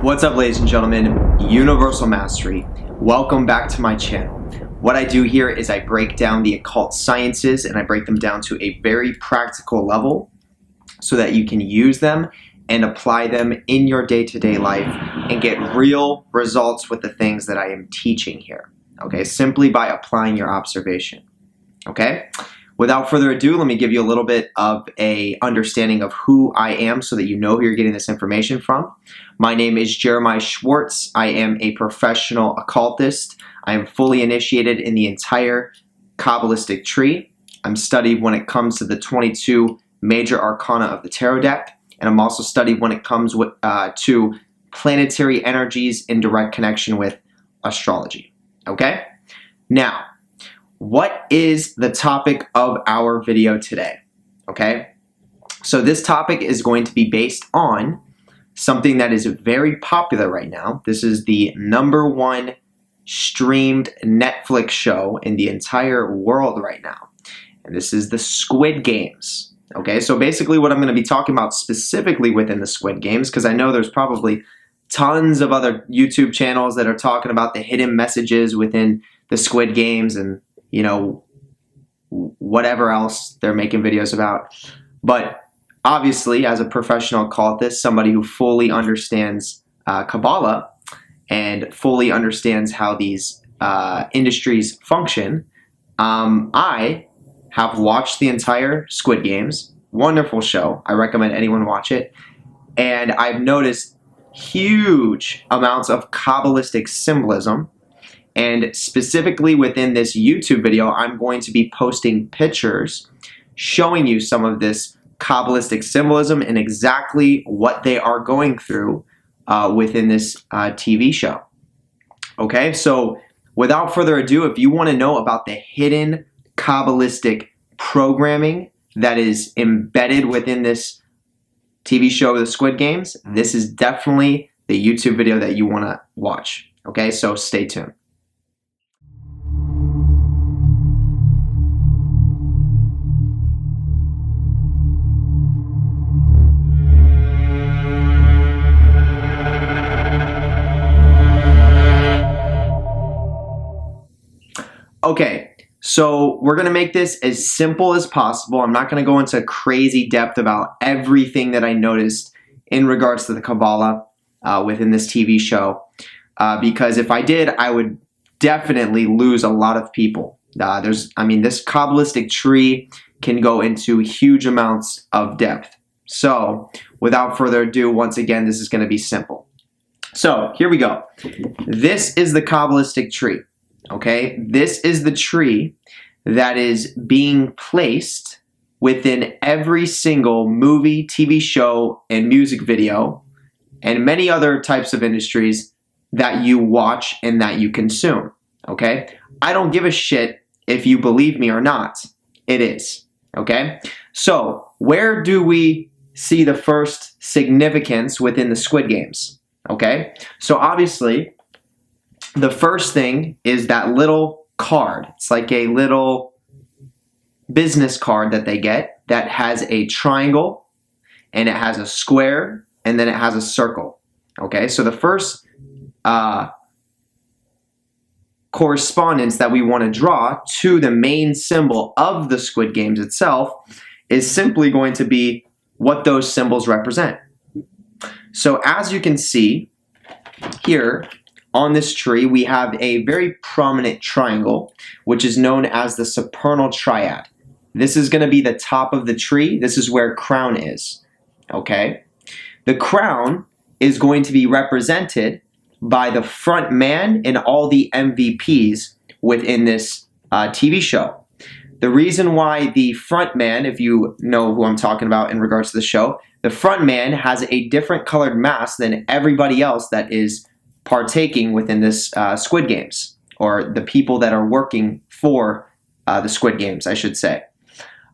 What's up, ladies and gentlemen? Universal Mastery. Welcome back to my channel. What I do here is I break down the occult sciences and I break them down to a very practical level so that you can use them and apply them in your day-to-day life and get real results with the things that I am teaching here. Okay, simply by applying your observation. Okay? Without further ado, let me give you a little bit of a understanding of who I am so that you know who you're getting this information from. My name is Jermain Schwartz. I am a professional occultist. I am fully initiated in the entire Kabbalistic tree. I'm studied when it comes to the 22 major arcana of the tarot deck, and I'm also studied when it comes to planetary energies in direct connection with astrology. Okay? Now, what is the topic of our video today? Okay, so this topic is going to be based on something that is very popular right now. This is the #1 streamed Netflix show in the entire world right now, and this is the Squid Games. Okay, so basically what I'm going to be talking about specifically within the Squid Games, because I know there's probably tons of other YouTube channels that are talking about the hidden messages within the Squid Games and you know, whatever else they're making videos about. But obviously, as a professional occultist, somebody who fully understands Kabbalah and fully understands how these industries function, I have watched the entire Squid Games. Wonderful show. I recommend anyone watch it. And I've noticed huge amounts of Kabbalistic symbolism. And specifically within this YouTube video, I'm going to be posting pictures showing you some of this Kabbalistic symbolism and exactly what they are going through within this TV show. Okay, so without further ado, if you want to know about the hidden Kabbalistic programming that is embedded within this TV show, The Squid Games, this is definitely the YouTube video that you want to watch. Okay, so stay tuned. Okay, so we're going to make this as simple as possible. I'm not going to go into crazy depth about everything that I noticed in regards to the Kabbalah within this TV show, because if I did, I would definitely lose a lot of people. This Kabbalistic tree can go into huge amounts of depth. So without further ado, once again, this is going to be simple. So here we go. This is the Kabbalistic tree. Okay, this is the tree that is being placed within every single movie, TV show, and music video, and many other types of industries that you watch and that you consume. Okay, I don't give a shit if you believe me or not. It is. Okay, so where do we see the first significance within the Squid Games? Okay, so obviously, the first thing is that little card. It's like a little business card that they get that has a triangle and it has a square and then it has a circle. Okay, so the first correspondence that we want to draw to the main symbol of the Squid Games itself is simply going to be what those symbols represent. So as you can see here, on this tree, we have a very prominent triangle, which is known as the supernal triad. This is going to be the top of the tree. This is where crown is. Okay? The crown is going to be represented by the front man and all the MVPs within this TV show. The reason why the front man, if you know who I'm talking about in regards to the show, the front man has a different colored mask than everybody else that is partaking within this Squid Games, or the people that are working for the Squid Games, I should say.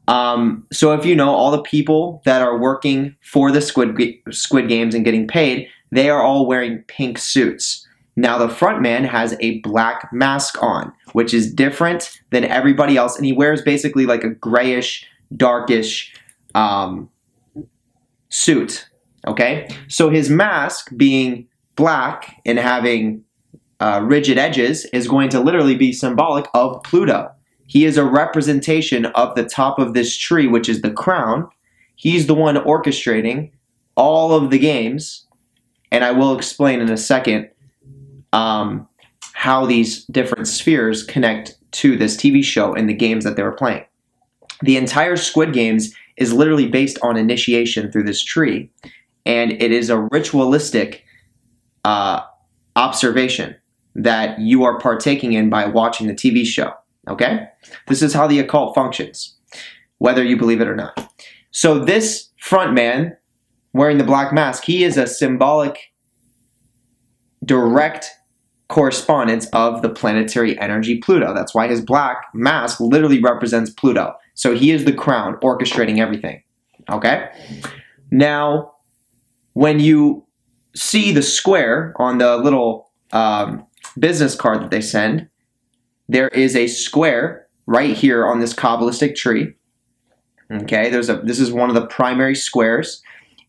So if you know, all the people that are working for the Squid Games and getting paid, they are all wearing pink suits. Now the front man has a black mask on, which is different than everybody else, and he wears basically like a grayish, darkish suit. Okay, so his mask being black and having rigid edges is going to literally be symbolic of Pluto. He is a representation of the top of this tree, which is the crown. He's the one orchestrating all of the games, and I will explain in a second how these different spheres connect to this TV show and the games that they were playing. The entire Squid Games is literally based on initiation through this tree, and it is a ritualistic observation that you are partaking in by watching the TV show, okay? This is how the occult functions, whether you believe it or not. So this front man wearing the black mask, he is a symbolic, direct correspondence of the planetary energy Pluto. That's why his black mask literally represents Pluto. So he is the crown orchestrating everything, okay? Now, when you see the square on the little business card that they send, there is a square right here on this Kabbalistic tree. Okay, this is one of the primary squares,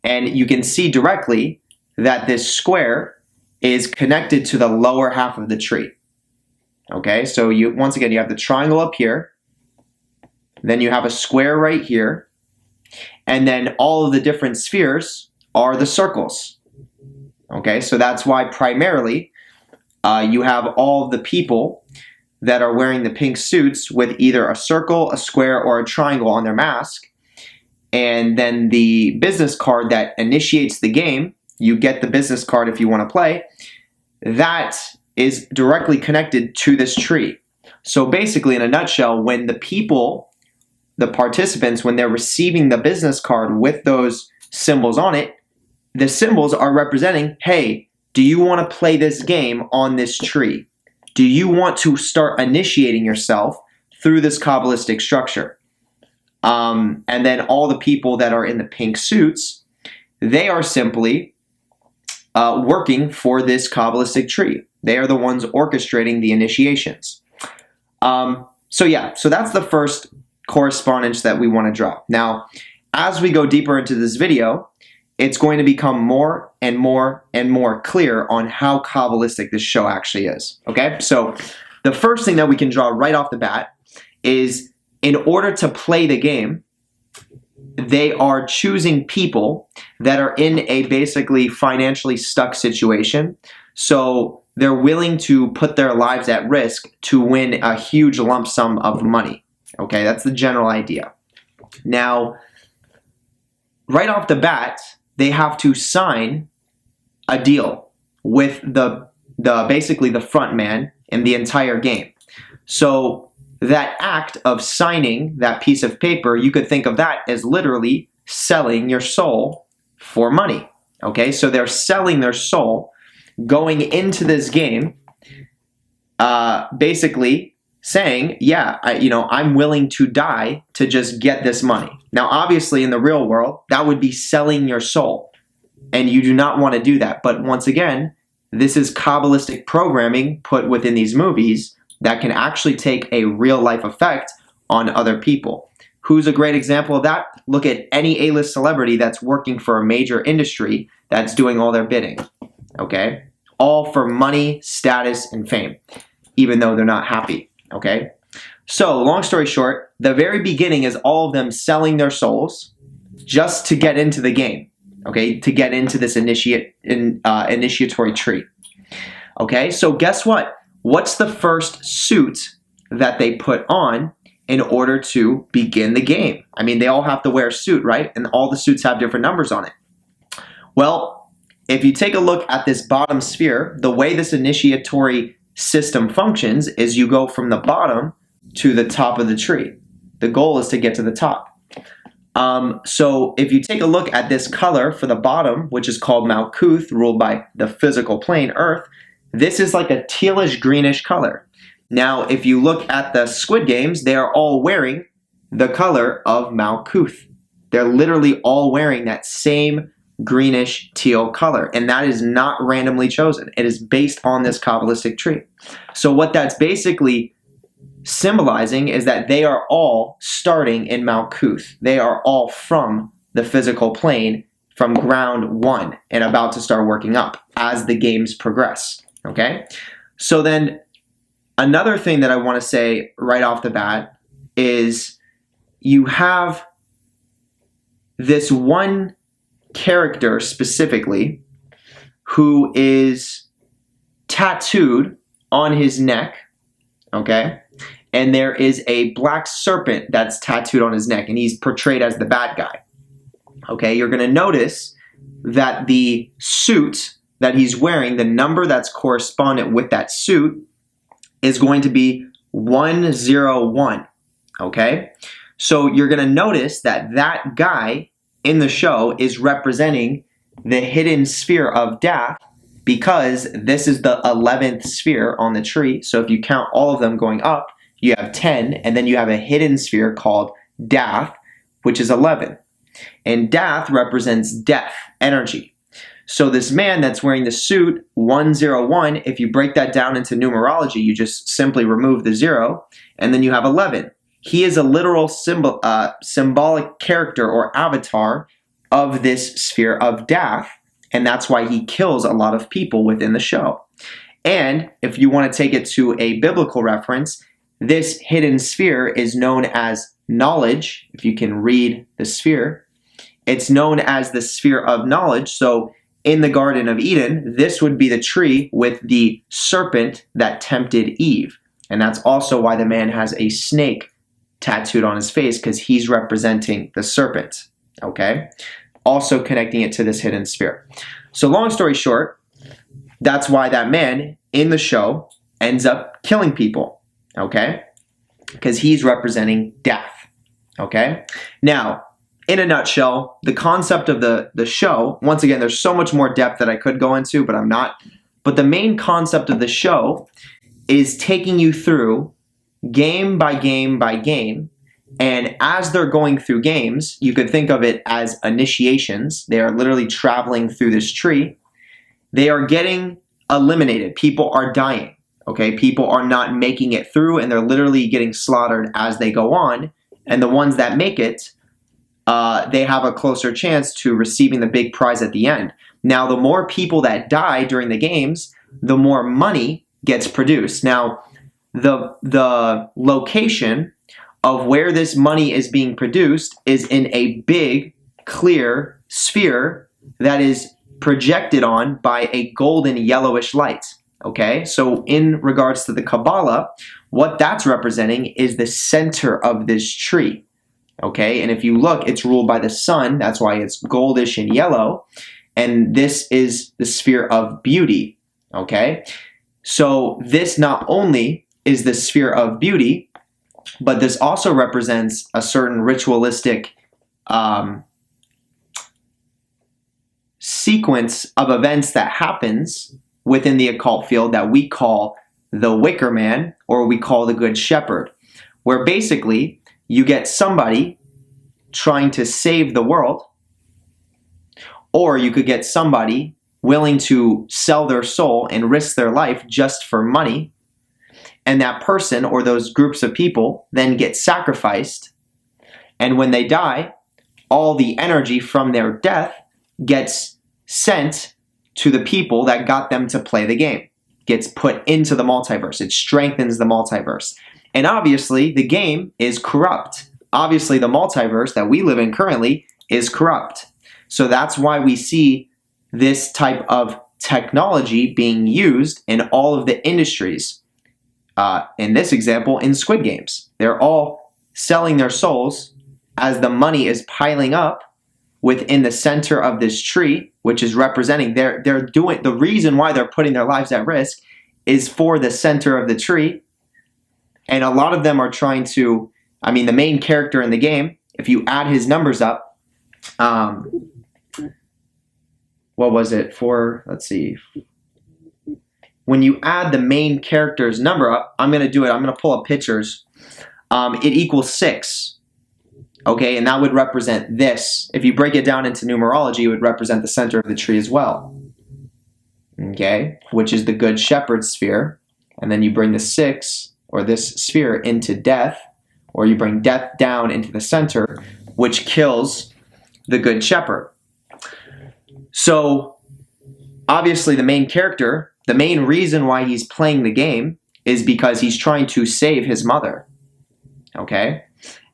and you can see directly that this square is connected to the lower half of the tree. Okay, so once again you have the triangle up here, then you have a square right here, and then all of the different spheres are the circles. Okay, so that's why primarily you have all the people that are wearing the pink suits with either a circle, a square, or a triangle on their mask. And then the business card that initiates the game, you get the business card if you want to play, that is directly connected to this tree. So basically, in a nutshell, when the people, the participants, when they're receiving the business card with those symbols on it, the symbols are representing, hey, do you want to play this game on this tree? Do you want to start initiating yourself through this Kabbalistic structure? And then all the people that are in the pink suits, they are simply working for this Kabbalistic tree. They are the ones orchestrating the initiations. So that's the first correspondence that we want to draw. Now, as we go deeper into this video, it's going to become more and more and more clear on how Kabbalistic this show actually is. Okay, so the first thing that we can draw right off the bat is, in order to play the game, they are choosing people that are in a basically financially stuck situation. So they're willing to put their lives at risk to win a huge lump sum of money. Okay, that's the general idea. Now, right off the bat, they have to sign a deal with the basically the front man in the entire game. So that act of signing that piece of paper, you could think of that as literally selling your soul for money. Okay, so they're selling their soul going into this game, basically saying, yeah, I'm willing to die to just get this money. Now, obviously, in the real world, that would be selling your soul, and you do not want to do that. But once again, this is Kabbalistic programming put within these movies that can actually take a real-life effect on other people. Who's a great example of that? Look at any A-list celebrity that's working for a major industry that's doing all their bidding, okay? All for money, status, and fame, even though they're not happy. Okay, so long story short, the very beginning is all of them selling their souls just to get into the game, okay, to get into this initiatory tree. Okay, so guess what? What's the first suit that they put on in order to begin the game? I mean, they all have to wear a suit, right? And all the suits have different numbers on it. Well, if you take a look at this bottom sphere, the way this initiatory system functions is you go from the bottom to the top of the tree. The goal is to get to the top. So if you take a look at this color for the bottom, which is called Mccool, ruled by the physical plane, Earth, this is like a tealish greenish color. Now, if you look at the Squid Games, they are all wearing the color of Mccool. They're literally all wearing that same greenish teal color, and that is not randomly chosen. It is based on this Kabbalistic tree. So what that's basically symbolizing is that they are all starting in Mccool. They are all from the physical plane from ground 1 and about to start working up as the games progress. Okay? So then another thing that I want to say right off the bat is you have this one character specifically who is tattooed on his neck, okay? And there is a black serpent that's tattooed on his neck, and he's portrayed as the bad guy. Okay, you're going to notice that the suit that he's wearing, the number that's correspondent with that suit is going to be 101, okay? So you're going to notice that that guy in the show is representing the hidden sphere of Dath, because this is the 11th sphere on the tree. So if you count all of them going up, you have 10, and then you have a hidden sphere called Dath, which is 11. And Dath represents death, energy. So this man that's wearing the suit, 101, if you break that down into numerology, you just simply remove the 0, and then you have 11. He is a literal symbolic character or avatar of this sphere of Dath, and that's why he kills a lot of people within the show. And if you want to take it to a biblical reference, this hidden sphere is known as knowledge. If you can read the sphere, it's known as the sphere of knowledge. So in the Garden of Eden, this would be the tree with the serpent that tempted Eve. And that's also why the man has a snake tattooed on his face, because he's representing the serpent, okay? Also connecting it to this hidden sphere. So long story short, that's why that man in the show ends up killing people, okay? Because he's representing death, okay? Now, in a nutshell, the concept of the show, once again, there's so much more depth that I could go into, but I'm not. But the main concept of the show is taking you through game by game by game. And as they're going through games, you could think of it as initiations. They are literally traveling through this tree. They are getting eliminated. People are dying, okay? People are not making it through, and they're literally getting slaughtered as they go on. And the ones that make it, they have a closer chance to receiving the big prize at the end. Now, the more people that die during the games, the more money gets produced. Now, the location of where this money is being produced is in a big, clear sphere that is projected on by a golden yellowish light, okay? So in regards to the Kabbalah, what that's representing is the center of this tree, okay? And if you look, it's ruled by the sun. That's why it's goldish and yellow. And this is the sphere of beauty, okay? So this not only is the sphere of beauty, but this also represents a certain ritualistic sequence of events that happens within the occult field that we call the Wicker Man, or we call the Good Shepherd, where basically you get somebody trying to save the world, or you could get somebody willing to sell their soul and risk their life just for money. And that person or those groups of people then get sacrificed. And when they die, all the energy from their death gets sent to the people that got them to play the game. Gets put into the multiverse. It strengthens the multiverse. And obviously, the game is corrupt. Obviously, the multiverse that we live in currently is corrupt. So that's why we see this type of technology being used in all of the industries. In this example, in Squid Games, they're all selling their souls as the money is piling up within the center of this tree, which is representing they're doing the reason why they're putting their lives at risk is for the center of the tree. And a lot of them are trying to, I mean, the main character in the game, if you add his numbers up, what was it for? Let's see. When you add the main character's number up, I'm going to do it. I'm going to pull up pictures. It equals 6. Okay, and that would represent this. If you break it down into numerology, it would represent the center of the tree as well. Okay, which is the Good Shepherd sphere. And then you bring the 6, or this sphere, into death, or you bring death down into the center, which kills the Good Shepherd. So obviously the main character, the main reason why he's playing the game is because he's trying to save his mother. Okay?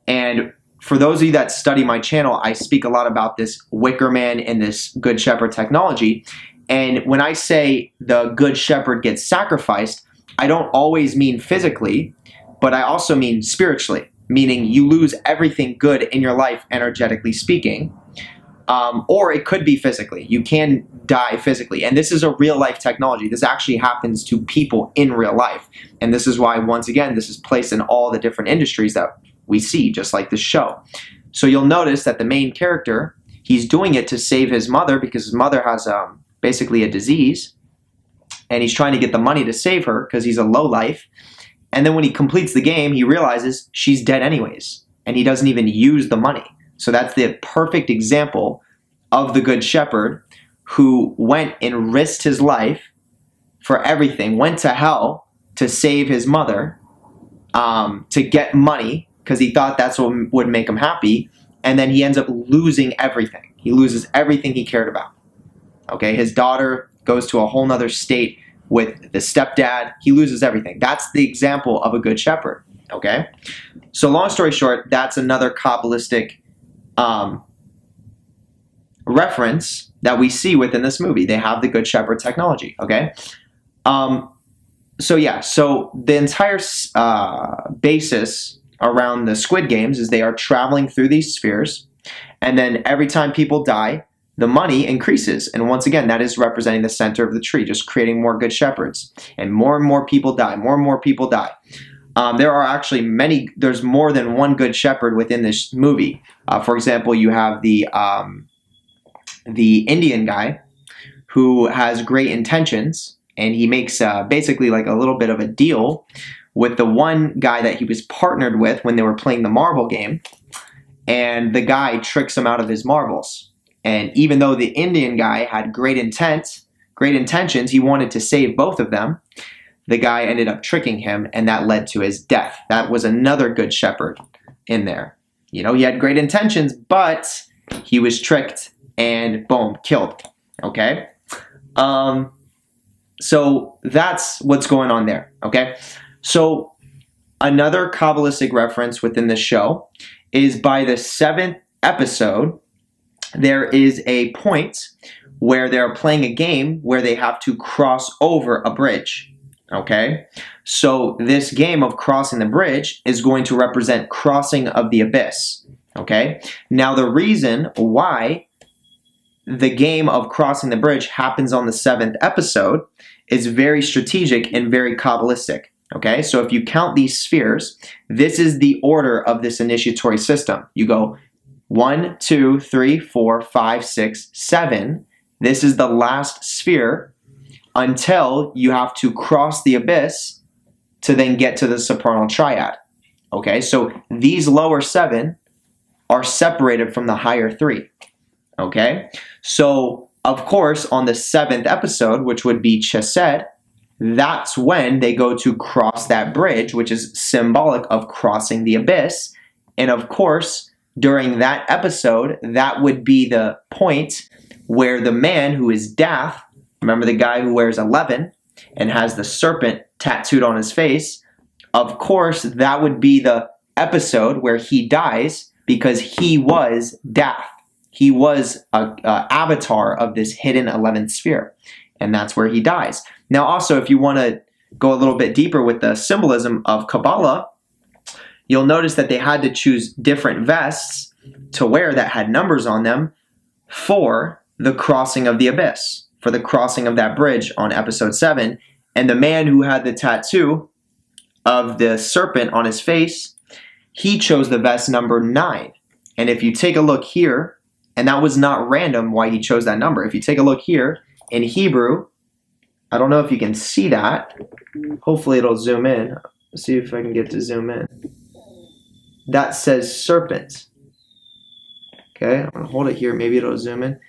And for those of you that study my channel, I speak a lot about this Wicker Man and this Good Shepherd technology. And when I say the Good Shepherd gets sacrificed, I don't always mean physically, but I also mean spiritually, meaning you lose everything good in your life, energetically speaking. Or it could be physically. You can die physically. And this is a real life technology. This actually happens to people in real life. And this is why, once again, this is placed in all the different industries that we see, just like this show. So you'll notice that the main character, he's doing it to save his mother because his mother has basically a disease. And he's trying to get the money to save her because he's a lowlife. And then when he completes the game, he realizes she's dead anyways. And he doesn't even use the money. So that's the perfect example of the Good Shepherd who went and risked his life for everything, went to hell to save his mother, to get money because he thought that's what would make him happy. And then he ends up losing everything. He loses everything he cared about. Okay, his daughter goes to a whole nother state with the stepdad. He loses everything. That's the example of a Good Shepherd. Okay, so long story short, that's another Kabbalistic reference that we see within this movie. They have the Good Shepherd technology. Okay, so yeah, so the entire basis around the Squid Games is they are traveling through these spheres, and then every time people die, the money increases. And once again, that is representing the center of the tree, just creating more Good Shepherds. And more people die, more and more people die. There are actually there's more than one Good Shepherd within this movie. For example, you have the Indian guy who has great intentions, and he makes basically like a little bit of a deal with the one guy that he was partnered with when they were playing the marble game, and the guy tricks him out of his marbles. And even though the Indian guy had great intentions, he wanted to save both of them, the guy ended up tricking him, and that led to his death. That was another Good Shepherd in there. You know, he had great intentions, but he was tricked and boom, killed. Okay? So that's what's going on there. Okay? So another Kabbalistic reference within the show is by the 7th episode, there is a point where they're playing a game where they have to cross over a bridge. Okay? So this game of crossing the bridge is going to represent crossing of the abyss. Okay? Now the reason why the game of crossing the bridge happens on the 7th episode is very strategic and very Kabbalistic. Okay, so if you count these spheres, this is the order of this initiatory system. You go 1, 2, 3, 4, 5, 6, 7. This is the last sphere until you have to cross the abyss to then get to the supernal triad. Okay, so these lower 7 are separated from the higher 3. Okay, so of course on the 7th episode, which would be Chesed, that's when they go to cross that bridge, which is symbolic of crossing the abyss. And of course, during that episode, that would be the point where the man who is Dath, remember the guy who wears 11 and has the serpent tattooed on his face, of course, that would be the episode where he dies because he was Dath. He was an avatar of this hidden 11th sphere, and that's where he dies. Now also, if you want to go a little bit deeper with the symbolism of Kabbalah, you'll notice that they had to choose different vests to wear that had numbers on them for the crossing of the abyss, for the crossing of that bridge on episode 7. And the man who had the tattoo of the serpent on his face, he chose the vest number 9. And if you take a look here, and that was not random why he chose that number. If you take a look here, in Hebrew, I don't know if you can see that. Hopefully it'll zoom in. Let's see if I can get to zoom in. That says serpent. Okay, I'm going to hold it here. Maybe it'll zoom in.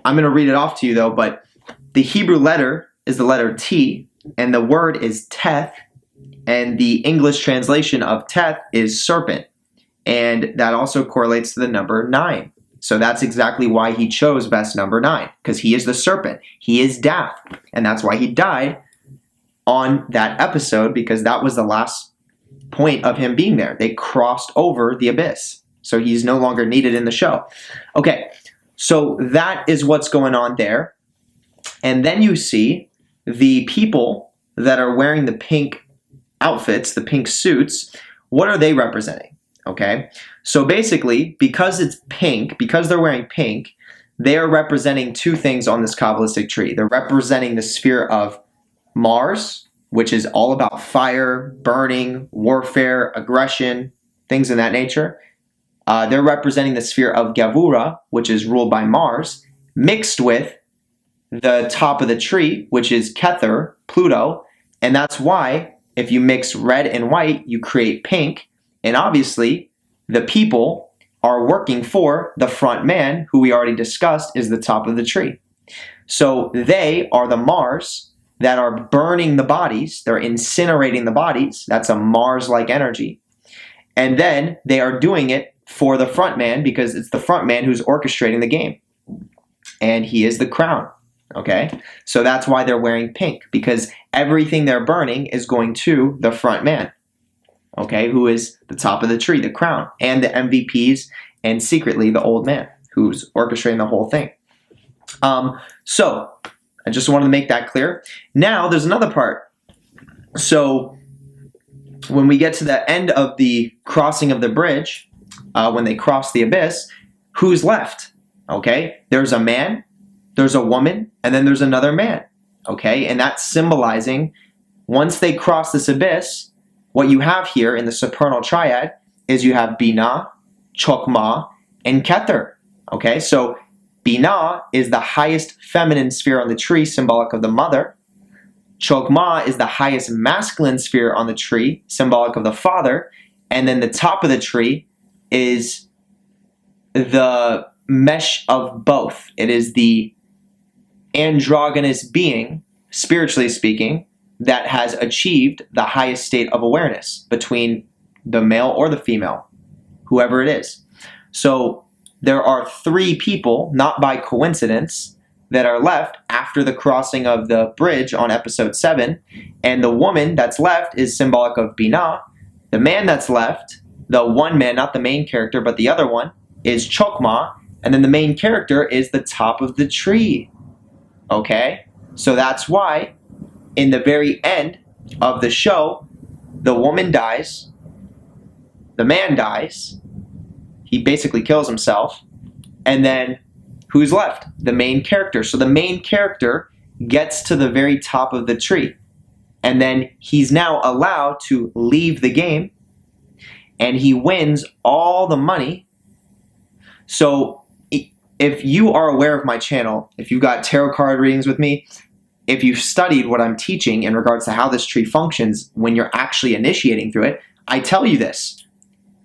I'm going to read it off to you though, but the Hebrew letter is the letter T, and the word is teth, and the English translation of teth is serpent. And that also correlates to the number 9. So that's exactly why he chose best number 9, because he is the serpent. He is death. And that's why he died on that episode, because that was the last point of him being there. They crossed over the abyss. So he's no longer needed in the show. Okay, so that is what's going on there. And then you see the people that are wearing the pink outfits, the pink suits. What are they representing? Okay, so basically, because it's pink, because they're wearing pink, they are representing two things on this Kabbalistic tree. They're representing the sphere of Mars, which is all about fire, burning, warfare, aggression, things of that nature. They're representing the sphere of Gavura, which is ruled by Mars, mixed with the top of the tree, which is Kether, Pluto. And that's why if you mix red and white, you create pink. And obviously, the people are working for the front man, who we already discussed is the top of the tree. So they are the Mars that are burning the bodies. They're incinerating the bodies. That's a Mars-like energy. And then they are doing it for the front man, because it's the front man who's orchestrating the game. And he is the crown. Okay? So that's why they're wearing pink, because everything they're burning is going to the front man. Okay, who is the top of the tree, the crown, and the MVPs, and secretly the old man who's orchestrating the whole thing. So I just wanted to make that clear. Now there's another part. So when we get to the end of the crossing of the bridge, when they cross the abyss, who's left? Okay, there's a man, there's a woman, and then there's another man. Okay, and that's symbolizing once they cross this abyss, what you have here in the supernal triad is you have Binah, Chokmah, and Kether. Okay, so Binah is the highest feminine sphere on the tree, symbolic of the mother. Chokmah is the highest masculine sphere on the tree, symbolic of the father. And then the top of the tree is the mesh of both. It is the androgynous being, spiritually speaking, that has achieved the highest state of awareness between the male or the female, whoever it is. So there are 3 people, not by coincidence, that are left after the crossing of the bridge on episode 7. And the woman that's left is symbolic of Binah. The man that's left, the one man, not the main character, but the other one, is Chokmah. And then the main character is the top of the tree. Okay? So that's why in the very end of the show, the woman dies, the man dies, he basically kills himself, and then who's left? The main character. So the main character gets to the very top of the tree, and then he's now allowed to leave the game, and he wins all the money. So if you are aware of my channel, if you got tarot card readings with me, if you've studied what I'm teaching in regards to how this tree functions when you're actually initiating through it, I tell you this.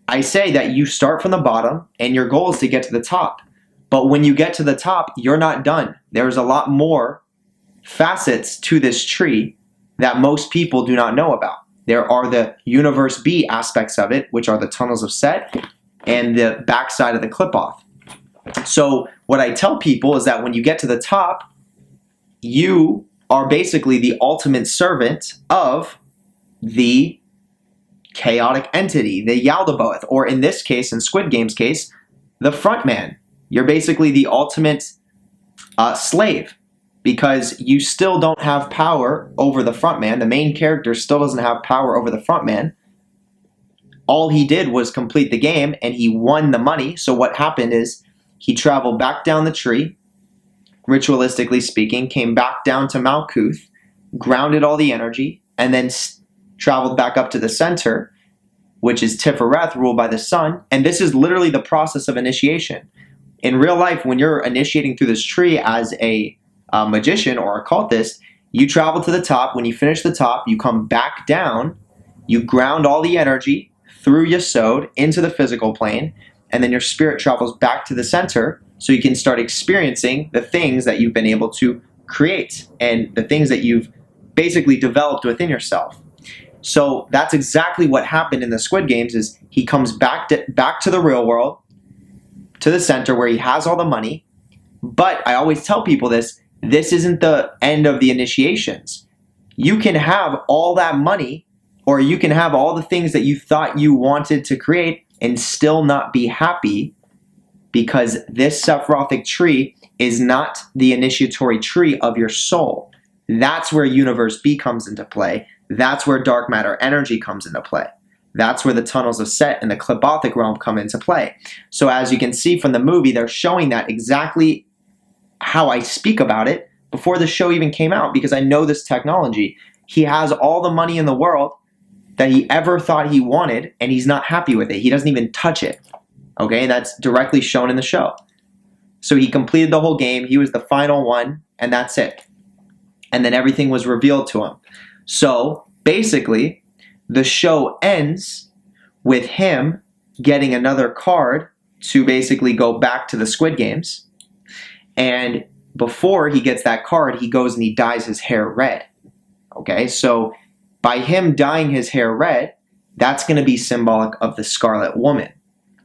I say that you start from the bottom and your goal is to get to the top. But when you get to the top, you're not done. There's a lot more facets to this tree that most people do not know about. There are the Universe B aspects of it, which are the tunnels of Set and the backside of the clip-off. So what I tell people is that when you get to the top, you are basically the ultimate servant of the chaotic entity, the Yaldabaoth, or in this case, in Squid Game's case, the front man. You're basically the ultimate slave, because you still don't have power over the front man. The main character still doesn't have power over the front man. All he did was complete the game, and he won the money. So what happened is he traveled back down the tree, ritualistically speaking, came back down to Malkuth, grounded all the energy, and then traveled back up to the center, which is Tifereth, ruled by the sun. And this is literally the process of initiation. In real life, when you're initiating through this tree as a magician or a cultist, you travel to the top. When you finish the top, you come back down, you ground all the energy through Yesod into the physical plane, and then your spirit travels back to the center, so you can start experiencing the things that you've been able to create and the things that you've basically developed within yourself. So that's exactly what happened in the Squid Games. Is he comes back to the real world, to the center where he has all the money. But I always tell people this isn't the end of the initiations. You can have all that money, or you can have all the things that you thought you wanted to create and still not be happy, because this Sephirothic tree is not the initiatory tree of your soul. That's where Universe B comes into play. That's where dark matter energy comes into play. That's where the tunnels of Set and the Klipothic realm come into play. So as you can see from the movie, they're showing that exactly how I speak about it before the show even came out, because I know this technology. He has all the money in the world that he ever thought he wanted, and he's not happy with it. He doesn't even touch it. Okay, that's directly shown in the show. So he completed the whole game. He was the final one, and that's it. And then everything was revealed to him. So basically, the show ends with him getting another card to basically go back to the Squid Games. And before he gets that card, he goes and he dyes his hair red. Okay, so by him dyeing his hair red, that's going to be symbolic of the Scarlet Woman.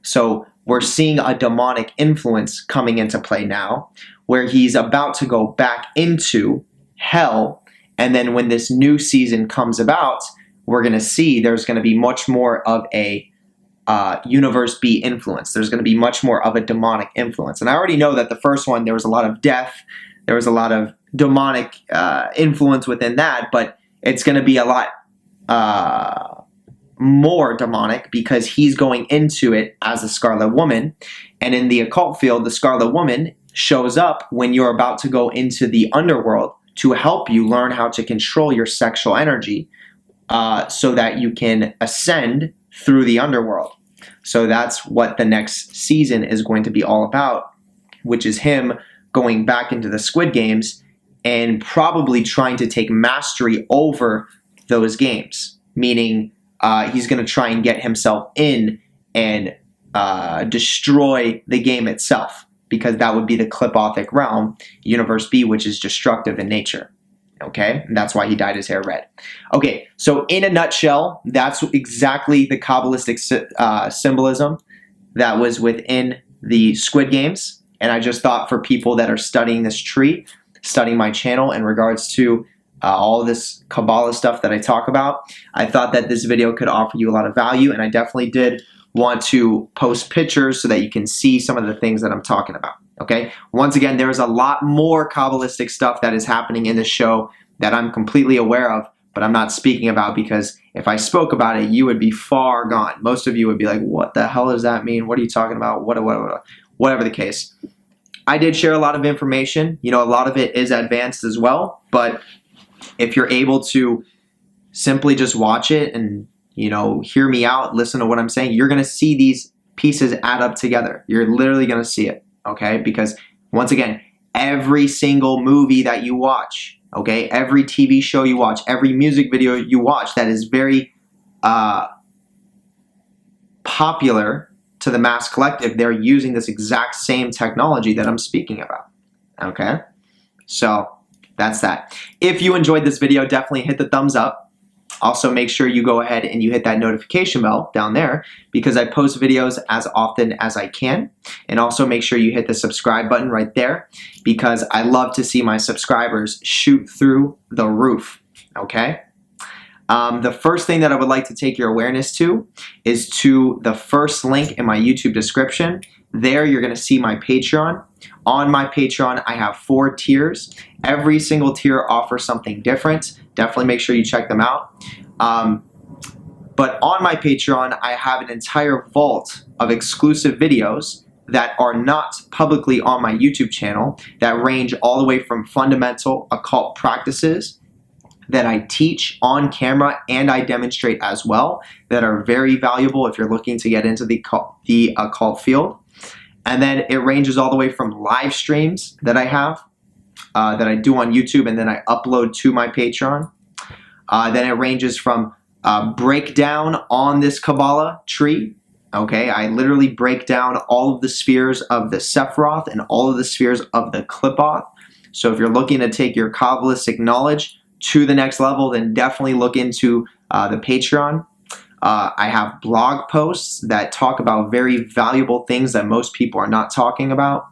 So we're seeing a demonic influence coming into play now, where he's about to go back into hell. And then when this new season comes about, we're going to see there's going to be much more of a Universe B influence. There's going to be much more of a demonic influence. And I already know that the first one, there was a lot of death. There was a lot of demonic influence within that, but it's going to be a lot more demonic because he's going into it as a Scarlet Woman. And in the occult field, the Scarlet Woman shows up when you're about to go into the underworld to help you learn how to control your sexual energy so that you can ascend through the underworld. So that's what the next season is going to be all about, which is him going back into the Squid Games and probably trying to take mastery over those games, meaning he's going to try and get himself in and destroy the game itself, because that would be the Klipothic realm, Universe B, which is destructive in nature. Okay, and that's why he dyed his hair red. Okay, so in a nutshell, that's exactly the Kabbalistic symbolism that was within the Squid Games. And I just thought for people that are studying this tree, studying my channel in regards to all this Kabbalah stuff that I talk about, I thought that this video could offer you a lot of value, and I definitely did want to post pictures so that you can see some of the things that I'm talking about. Okay, once again, there's a lot more Kabbalistic stuff that is happening in this show that I'm completely aware of, but I'm not speaking about, because if I spoke about it, you would be far gone. Most of you would be like, what the hell does that mean? What are you talking about? Whatever the case. I did share a lot of information. You know, a lot of it is advanced as well, but if you're able to simply just watch it and, you know, hear me out, listen to what I'm saying, you're going to see these pieces add up together. You're literally going to see it. Okay, because once again, every single movie that you watch, okay, every TV show you watch, every music video you watch that is very popular to the mass collective, they're using this exact same technology that I'm speaking about. Okay, so that's that. If you enjoyed this video, definitely hit the thumbs up. Also, make sure you go ahead and you hit that notification bell down there, because I post videos as often as I can. And also make sure you hit the subscribe button right there, because I love to see my subscribers shoot through the roof, okay? The first thing that I would like to take your awareness to is to the first link in my YouTube description. There you're going to see my Patreon. On my Patreon, I have 4 tiers. Every single tier offers something different. Definitely make sure you check them out. But on my Patreon, I have an entire vault of exclusive videos that are not publicly on my YouTube channel, that range all the way from fundamental occult practices that I teach on camera and I demonstrate as well, that are very valuable if you're looking to get into the occult field. And then it ranges all the way from live streams that I have, that I do on YouTube and then I upload to my Patreon. Then it ranges from breakdown on this Kabbalah tree. Okay, I literally break down all of the spheres of the Sephiroth and all of the spheres of the Qliphoth. So if you're looking to take your Kabbalistic knowledge to the next level, then definitely look into the Patreon. I have blog posts that talk about very valuable things that most people are not talking about.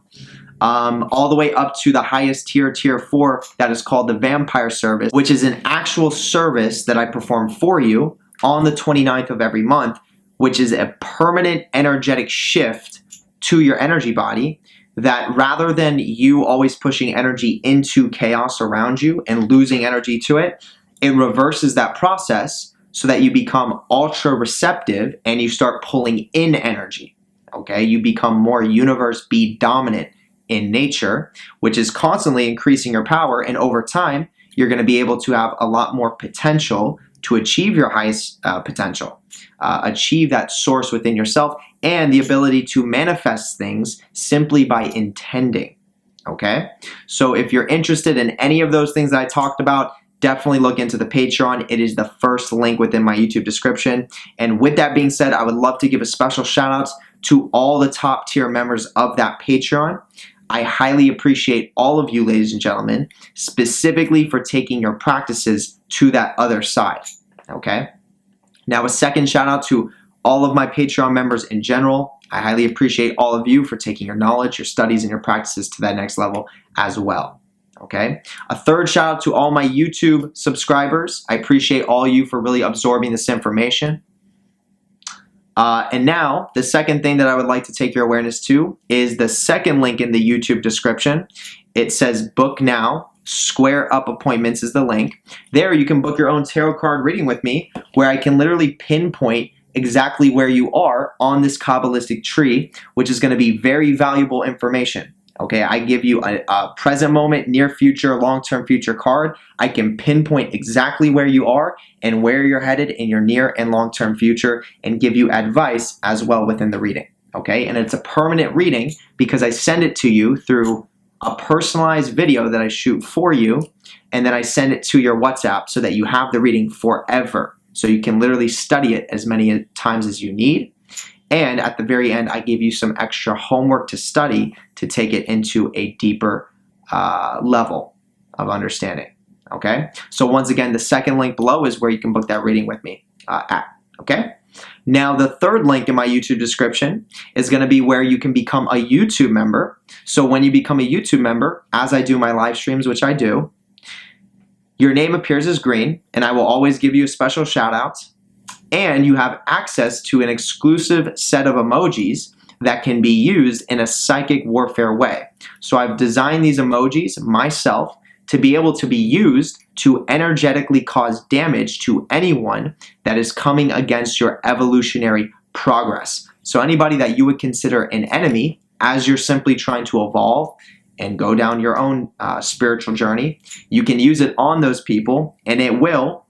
All the way up to the highest tier, tier 4, that is called the Vampire Service, which is an actual service that I perform for you on the 29th of every month, which is a permanent energetic shift to your energy body, that rather than you always pushing energy into chaos around you and losing energy to it, it reverses that process so that you become ultra receptive and you start pulling in energy. Okay, you become more universe B dominant in nature, which is constantly increasing your power, and over time you're going to be able to have a lot more potential to achieve your highest potential, achieve that source within yourself, and the ability to manifest things simply by intending. Okay, so if you're interested in any of those things that I talked about, definitely look into the Patreon. It is the first link within my YouTube description. And with that being said, I would love to give a special shout out to all the top tier members of that Patreon. I highly appreciate all of you, ladies and gentlemen, specifically for taking your practices to that other side. Okay? Now, a second shout out to all of my Patreon members in general. I highly appreciate all of you for taking your knowledge, your studies, and your practices to that next level as well. Okay? A third shout out to all my YouTube subscribers. I appreciate all you for really absorbing this information. And now, the second thing that I would like to take your awareness to is the second link in the YouTube description. It says book now. Square Up Appointments is the link. There you can book your own tarot card reading with me, where I can literally pinpoint exactly where you are on this Kabbalistic tree, which is going to be very valuable information. Okay, I give you a present moment, near future, long-term future card. I can pinpoint exactly where you are and where you're headed in your near and long-term future and give you advice as well within the reading. Okay, and it's a permanent reading because I send it to you through a personalized video that I shoot for you, and then I send it to your WhatsApp so that you have the reading forever. So you can literally study it as many times as you need. And at the very end, I give you some extra homework to study to take it into a deeper level of understanding. Okay? So once again, the second link below is where you can book that reading with me at. Okay? Now, the third link in my YouTube description is going to be where you can become a YouTube member. So when you become a YouTube member, as I do my live streams, which I do, your name appears as green, and I will always give you a special shout out. And you have access to an exclusive set of emojis that can be used in a psychic warfare way. So I've designed these emojis myself to be able to be used to energetically cause damage to anyone that is coming against your evolutionary progress. So anybody that you would consider an enemy as you're simply trying to evolve and go down your own spiritual journey, you can use it on those people, and it will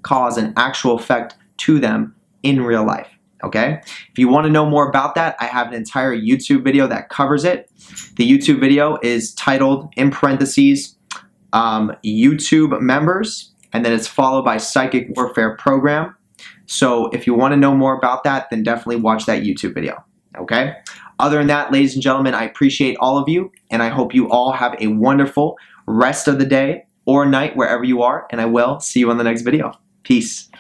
cause an actual effect to them in real life. Okay? If you want to know more about that, I have an entire YouTube video that covers it. The YouTube video is titled, in parentheses, YouTube members, and then it's followed by Psychic Warfare Program. So if you want to know more about that, then definitely watch that YouTube video. Okay? Other than that, ladies and gentlemen, I appreciate all of you, and I hope you all have a wonderful rest of the day or night wherever you are, and I will see you on the next video. Peace.